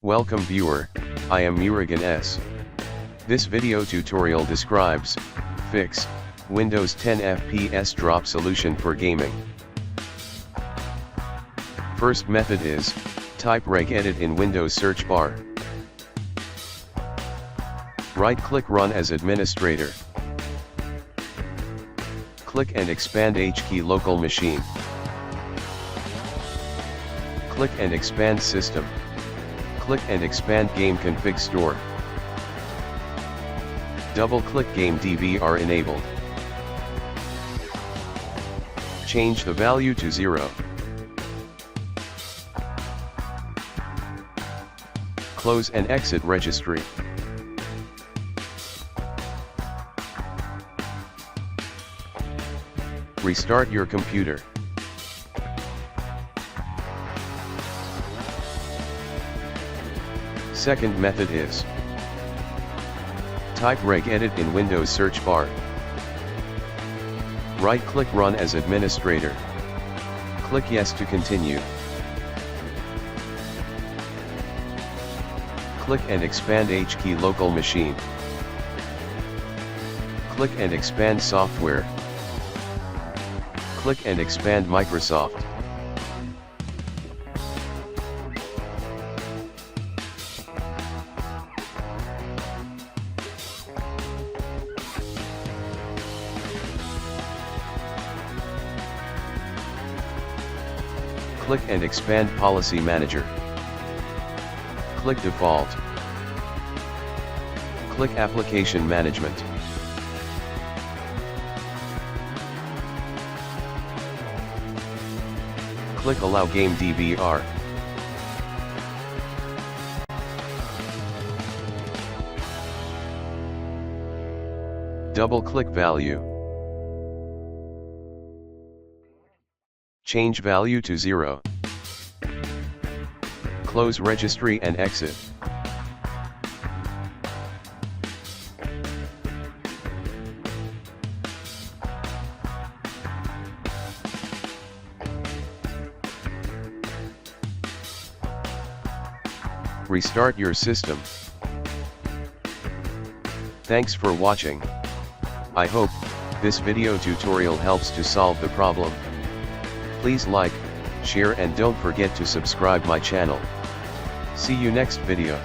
Welcome viewer, I am Murugan S. This video tutorial describes, fix, Windows 10 FPS drop solution for gaming. First method is, type regedit in Windows search bar. Right-click Run as administrator. Click and expand HKey local machine. Click and expand system. Click and expand game config store. Double-click game DVR enabled. Change the value to 0. Close and exit registry. Restart your computer. Second method is, type regedit in Windows search bar. Right-click Run as administrator. Click Yes to continue. Click and expand HKey local machine. Click and expand software. Click and expand Microsoft. Click and expand Policy Manager. Click Default. Click Application Management. Click Allow Game DVR. Double-click Value. Change value to 0. Close registry and exit. Restart your system. Thanks for watching. I hope this video tutorial helps to solve the problem. Please like, share and don't forget to subscribe my channel. See you next video.